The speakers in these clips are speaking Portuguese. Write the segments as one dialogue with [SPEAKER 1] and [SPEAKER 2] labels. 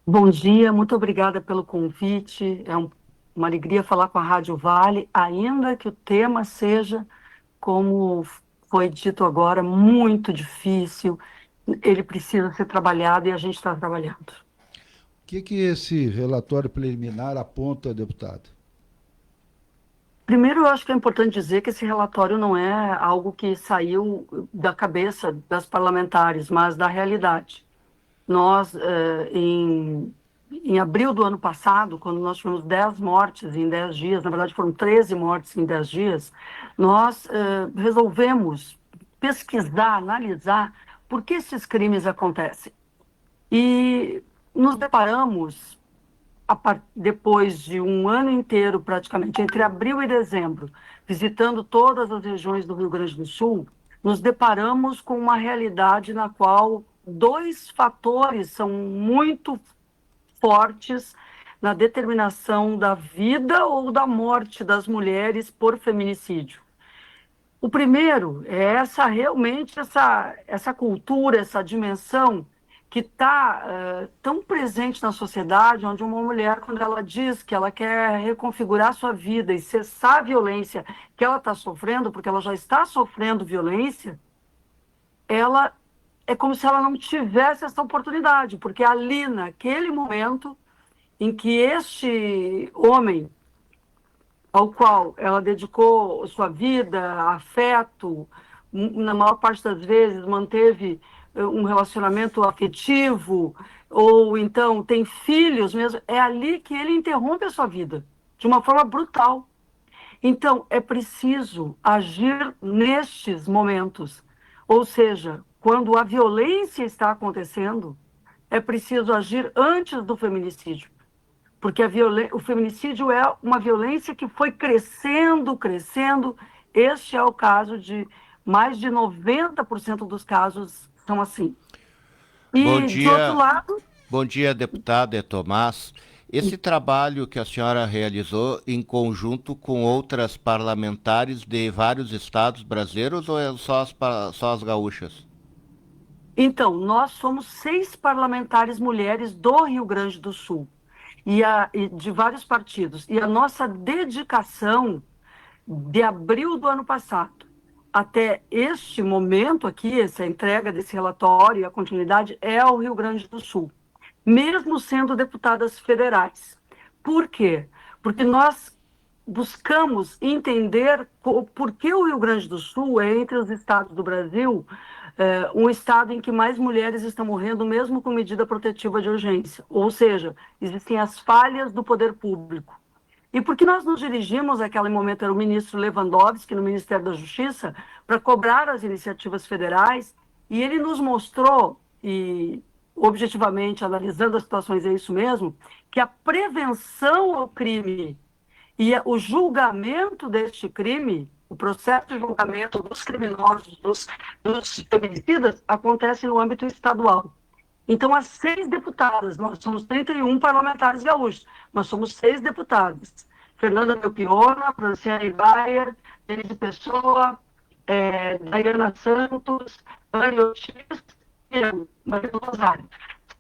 [SPEAKER 1] Bom dia, muito obrigada pelo convite. Uma alegria falar com a Rádio Vale, ainda que o tema seja, como foi dito agora, muito difícil. Ele precisa ser trabalhado e a gente está trabalhando.
[SPEAKER 2] O que esse relatório preliminar aponta, deputado?
[SPEAKER 1] Primeiro, eu acho que é importante dizer que esse relatório não é algo que saiu da cabeça das parlamentares, mas da realidade. Nós, em abril do ano passado, quando nós tivemos 10 mortes em 10 dias, na verdade foram 13 mortes em 10 dias, nós resolvemos pesquisar, analisar por que esses crimes acontecem. E nos deparamos, depois de um ano inteiro, praticamente, entre abril e dezembro, visitando todas as regiões do Rio Grande do Sul, nos deparamos com uma realidade na qual dois fatores são muito fortes na determinação da vida ou da morte das mulheres por feminicídio. O primeiro é essa cultura, essa dimensão que está tão presente na sociedade, onde uma mulher, quando ela diz que ela quer reconfigurar sua vida e cessar a violência que ela está sofrendo, porque ela já está sofrendo violência, ela é como se ela não tivesse essa oportunidade, porque ali, naquele momento em que este homem ao qual ela dedicou sua vida, afeto, na maior parte das vezes manteve um relacionamento afetivo, ou então tem filhos mesmo, é ali que ele interrompe a sua vida, de uma forma brutal. Então, é preciso agir nestes momentos, ou seja, quando a violência está acontecendo, é preciso agir antes do feminicídio, porque o feminicídio é uma violência que foi crescendo, crescendo. Este é o caso de mais de 90% dos casos são assim.
[SPEAKER 3] Bom
[SPEAKER 1] E, de outro
[SPEAKER 3] dia,
[SPEAKER 1] lado,
[SPEAKER 3] bom dia, deputado Tomás. Esse trabalho que a senhora realizou em conjunto com outras parlamentares de vários estados brasileiros ou é só as gaúchas?
[SPEAKER 1] então, nós somos 6 parlamentares mulheres do Rio Grande do Sul e de vários partidos. E a nossa dedicação de abril do ano passado até este momento aqui, essa entrega desse relatório e a continuidade é ao Rio Grande do Sul, mesmo sendo deputadas federais. Por quê? Porque nós buscamos entender por que o Rio Grande do Sul é, entre os estados do Brasil, um estado em que mais mulheres estão morrendo, mesmo com medida protetiva de urgência. Ou seja, existem as falhas do poder público. E por que nós nos dirigimos, naquele momento era o ministro Lewandowski, no Ministério da Justiça, para cobrar as iniciativas federais, e ele nos mostrou, e objetivamente analisando as situações é isso mesmo, que a prevenção ao crime e o julgamento deste crime, o processo de julgamento dos criminosos, dos feminicidas, acontece no âmbito estadual. Então, as 6 deputadas, nós somos 31 parlamentares gaúchos, nós somos 6 deputadas. Fernanda Melchiona, Franciane Bayer, Denise Pessoa, Dayana Santos, Anne Ortiz e eu, Maria do Rosário.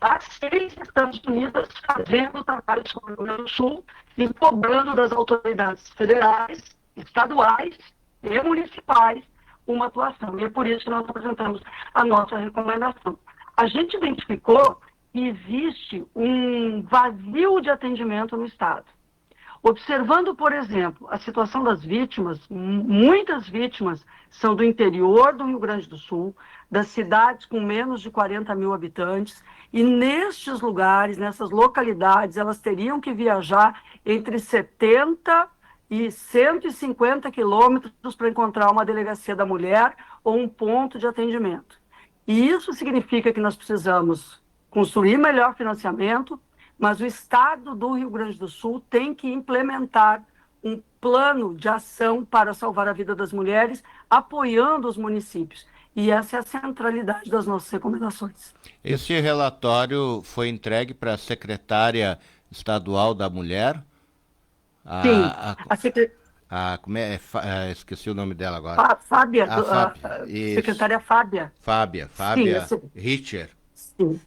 [SPEAKER 1] As 6 estamos unidas fazendo trabalho sobre o Rio Grande do Sul e cobrando das autoridades federais, estaduais e municipais uma atuação. E é por isso que nós apresentamos a nossa recomendação. A gente identificou que existe um vazio de atendimento no Estado. Observando, por exemplo, a situação das vítimas, muitas vítimas são do interior do Rio Grande do Sul, das cidades com menos de 40 mil habitantes, e nestes lugares, nessas localidades, elas teriam que viajar entre 70 e 150 quilômetros para encontrar uma delegacia da mulher ou um ponto de atendimento. E isso significa que nós precisamos construir melhor financiamento, mas o Estado do Rio Grande do Sul tem que implementar um plano de ação para salvar a vida das mulheres, apoiando os municípios. E essa é a centralidade das nossas recomendações.
[SPEAKER 3] Esse relatório foi entregue para a secretária estadual da Mulher,
[SPEAKER 1] Sim,
[SPEAKER 3] a,
[SPEAKER 1] a, secre...
[SPEAKER 3] como esqueci o nome dela agora.
[SPEAKER 1] Fábia,
[SPEAKER 3] A Fábia,
[SPEAKER 1] a
[SPEAKER 3] isso.
[SPEAKER 1] secretária Fábia.
[SPEAKER 3] Fábia,
[SPEAKER 1] Sim,
[SPEAKER 3] Fábia Richter.
[SPEAKER 1] sim.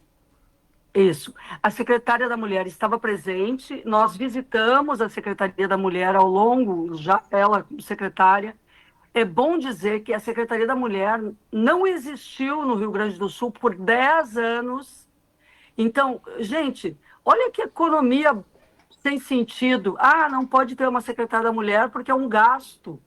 [SPEAKER 1] Isso. A secretária da Mulher estava presente, nós visitamos a Secretaria da Mulher ao longo, já ela como secretária. É bom dizer que a Secretaria da Mulher não existiu no Rio Grande do Sul por 10 anos. Então, gente, olha que economia sem sentido. Ah, não pode ter uma secretária da mulher porque é um gasto,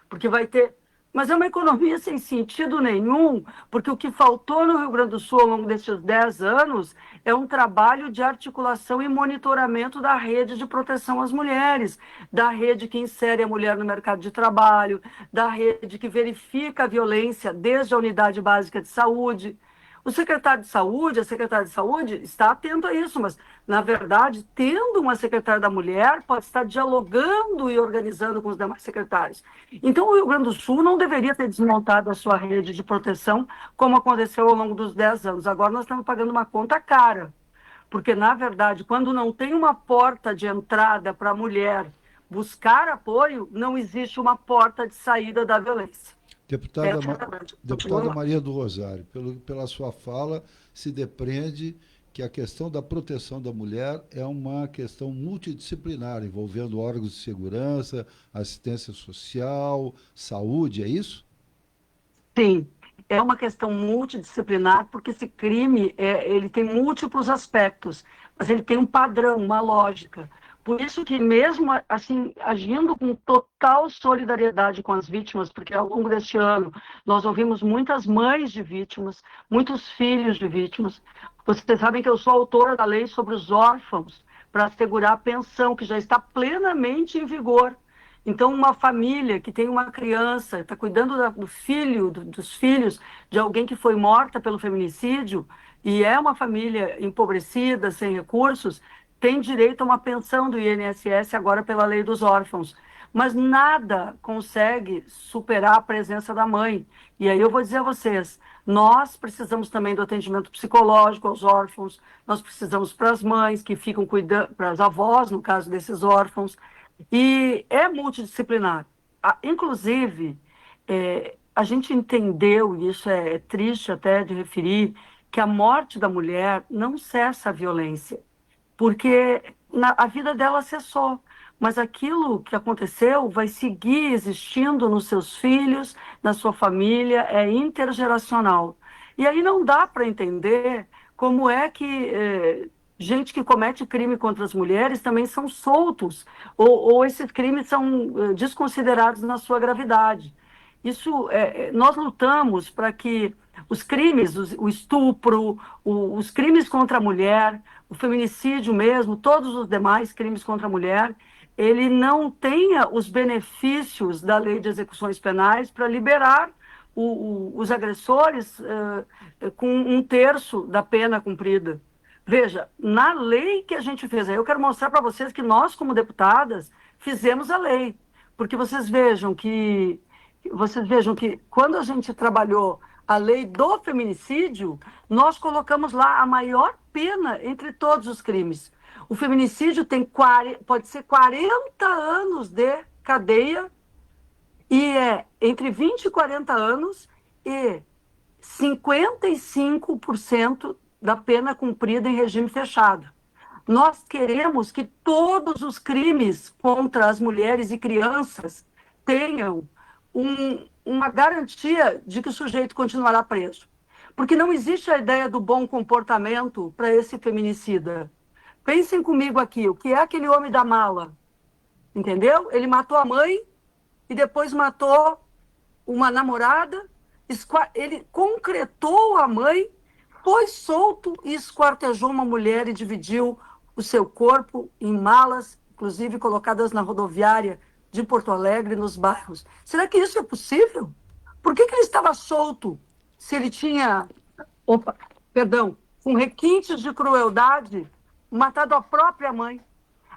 [SPEAKER 1] porque vai ter. Mas é uma economia sem sentido nenhum, porque o que faltou no Rio Grande do Sul ao longo desses 10 anos é um trabalho de articulação e monitoramento da rede de proteção às mulheres, da rede que insere a mulher no mercado de trabalho, da rede que verifica a violência desde a unidade básica de saúde. O secretário de saúde, a secretária de saúde está atento a isso, mas, na verdade, tendo uma secretária da mulher, pode estar dialogando e organizando com os demais secretários. Então, o Rio Grande do Sul não deveria ter desmontado a sua rede de proteção, como aconteceu ao longo dos 10 anos. Agora nós estamos pagando uma conta cara, porque, na verdade, quando não tem uma porta de entrada para a mulher buscar apoio, não existe uma porta de saída da violência.
[SPEAKER 2] Deputada, Deputada Maria do Rosário, pela sua fala, se depreende que a questão da proteção da mulher é uma questão multidisciplinar, envolvendo órgãos de segurança, assistência social, saúde, é isso?
[SPEAKER 1] Sim, é uma questão multidisciplinar, porque esse crime ele tem múltiplos aspectos, mas ele tem um padrão, uma lógica. Por isso que mesmo assim, agindo com total solidariedade com as vítimas, porque ao longo deste ano nós ouvimos muitas mães de vítimas, muitos filhos de vítimas. Vocês sabem que eu sou autora da lei sobre os órfãos, para assegurar a pensão, que já está plenamente em vigor. Então, uma família que tem uma criança, está cuidando do filho, dos filhos de alguém que foi morta pelo feminicídio, e é uma família empobrecida, sem recursos, tem direito a uma pensão do INSS agora pela lei dos órfãos. Mas nada consegue superar a presença da mãe. E aí eu vou dizer a vocês, nós precisamos também do atendimento psicológico aos órfãos, nós precisamos para as mães que ficam cuidando, para as avós, no caso desses órfãos, e é multidisciplinar. Inclusive, a gente entendeu, e isso é triste até de referir, que a morte da mulher não cessa a violência, porque a vida dela cessou, mas aquilo que aconteceu vai seguir existindo nos seus filhos, na sua família, é intergeracional. E aí não dá para entender como é que gente que comete crime contra as mulheres também são soltos, ou esses crimes são desconsiderados na sua gravidade. Isso, nós lutamos para que os crimes, o estupro, os crimes contra a mulher, o feminicídio mesmo, todos os demais crimes contra a mulher, ele não tenha os benefícios da lei de execuções penais para liberar os agressores com 1/3 da pena cumprida. Veja, na lei que a gente fez, aí eu quero mostrar para vocês que nós, como deputadas, fizemos a lei, porque vocês vejam que quando a gente trabalhou a lei do feminicídio, nós colocamos lá a maior pena entre todos os crimes. O feminicídio pode ser 40 anos de cadeia, e é entre 20 e 40 anos, e 55% da pena cumprida em regime fechado. Nós queremos que todos os crimes contra as mulheres e crianças tenham uma garantia de que o sujeito continuará preso. Porque não existe a ideia do bom comportamento para esse feminicida. Pensem comigo aqui, o que é aquele homem da mala? Entendeu? Ele matou a mãe e depois matou uma namorada, ele concretou a mãe, foi solto e esquartejou uma mulher e dividiu o seu corpo em malas, inclusive colocadas na rodoviária de Porto Alegre, nos bairros. Será que isso é possível? Por que ele estava solto se ele tinha, com requintes de crueldade, matado a própria mãe?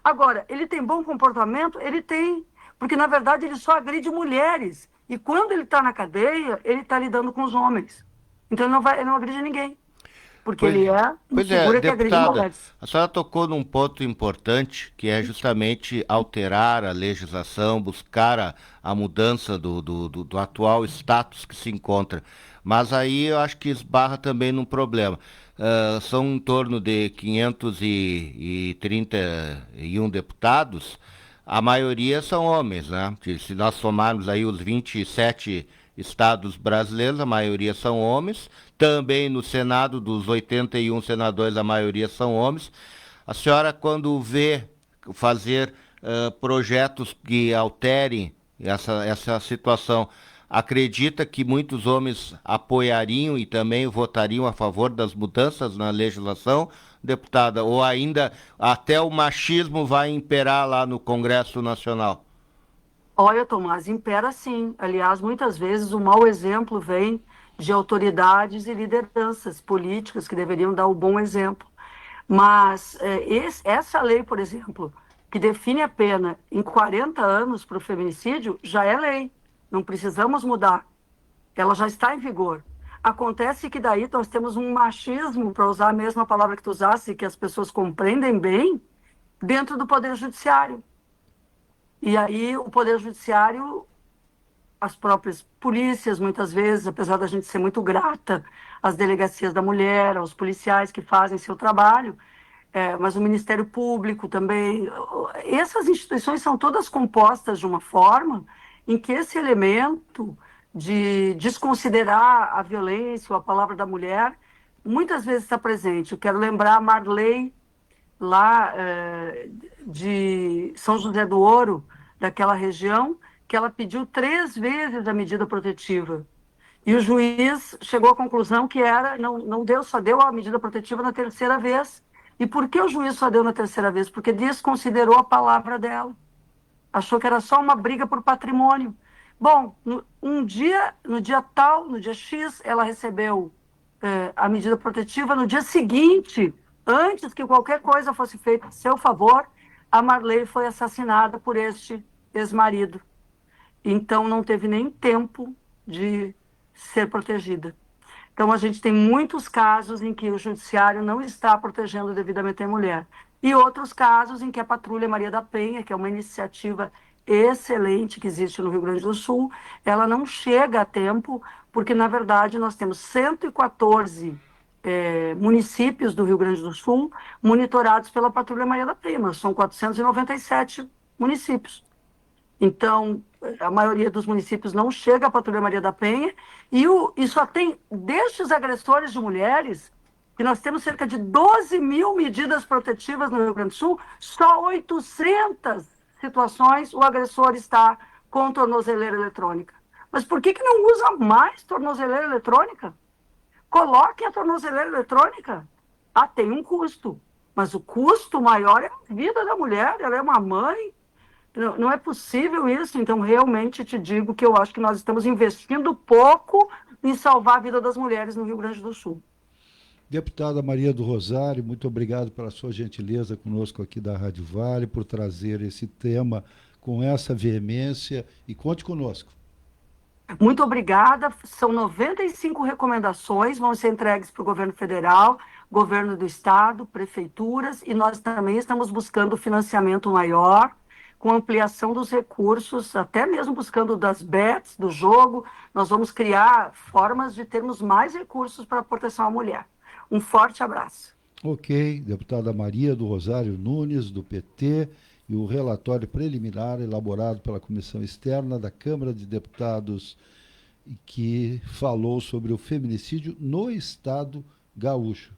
[SPEAKER 1] Agora, ele tem bom comportamento? Ele tem, porque na verdade ele só agride mulheres. E quando ele está na cadeia, ele está lidando com os homens. Então ele não agride ninguém. Porque ele é uma figura que agride mulheres.
[SPEAKER 3] A senhora tocou num ponto importante, que é justamente alterar a legislação, buscar a mudança do atual status que se encontra. Mas aí eu acho que esbarra também num problema. são em torno de 531 deputados, a maioria são homens, né? Se nós somarmos aí os 27 estados brasileiros, a maioria são homens. Também no Senado, dos 81 senadores, a maioria são homens. A senhora, quando vê fazer projetos que alterem essa situação, acredita que muitos homens apoiariam e também votariam a favor das mudanças na legislação, deputada? Ou ainda até o machismo vai imperar lá no Congresso Nacional?
[SPEAKER 1] Olha, Tomás, impera sim. Aliás, muitas vezes o mau exemplo vem de autoridades e lideranças políticas que deveriam dar o bom exemplo. Mas essa lei, por exemplo, que define a pena em 40 anos para o feminicídio, já é lei. Não precisamos mudar. Ela já está em vigor. Acontece que daí nós temos um machismo, para usar a mesma palavra que tu usasse, que as pessoas compreendem bem, dentro do Poder Judiciário. E aí o Poder Judiciário, as próprias polícias, muitas vezes, apesar da gente ser muito grata às delegacias da mulher, aos policiais que fazem seu trabalho, mas o Ministério Público também, essas instituições são todas compostas de uma forma em que esse elemento de desconsiderar a violência ou a palavra da mulher muitas vezes está presente. Eu quero lembrar a Marley, lá de São José do Ouro, daquela região, que ela pediu 3 vezes a medida protetiva. E o juiz chegou à conclusão que não deu, só deu a medida protetiva na 3ª vez. E por que o juiz só deu na 3ª vez? Porque desconsiderou a palavra dela. Achou que era só uma briga por patrimônio. Bom, no dia tal, no dia X, ela recebeu a medida protetiva. No dia seguinte, antes que qualquer coisa fosse feita a seu favor, a Marley foi assassinada por este ex-marido. Então, não teve nem tempo de ser protegida. Então, a gente tem muitos casos em que o judiciário não está protegendo devidamente a mulher. E outros casos em que a Patrulha Maria da Penha, que é uma iniciativa excelente que existe no Rio Grande do Sul, ela não chega a tempo, porque, na verdade, nós temos 114 municípios do Rio Grande do Sul monitorados pela Patrulha Maria da Penha, mas são 497 municípios. Então, a maioria dos municípios não chega à Patrulha Maria da Penha, e só tem, destes agressores de mulheres, que nós temos cerca de 12 mil medidas protetivas no Rio Grande do Sul, só 800 situações o agressor está com tornozeleira eletrônica. Mas por que não usa mais tornozeleira eletrônica? Coloque a tornozeleira eletrônica. Tem um custo, mas o custo maior é a vida da mulher, ela é uma mãe. Não é possível isso. Então, realmente te digo que eu acho que nós estamos investindo pouco em salvar a vida das mulheres no Rio Grande do Sul.
[SPEAKER 2] Deputada Maria do Rosário, muito obrigado pela sua gentileza conosco aqui da Rádio Vale, por trazer esse tema com essa veemência, e conte conosco.
[SPEAKER 1] Muito obrigada. São 95 recomendações, vão ser entregues para o governo federal, governo do estado, prefeituras, e nós também estamos buscando financiamento maior, com ampliação dos recursos, até mesmo buscando das bets, do jogo. Nós vamos criar formas de termos mais recursos para a proteção à mulher. Um forte abraço.
[SPEAKER 2] Ok, deputada Maria do Rosário Nunes, do PT, e o relatório preliminar elaborado pela Comissão Externa da Câmara de Deputados, que falou sobre o feminicídio no Estado gaúcho.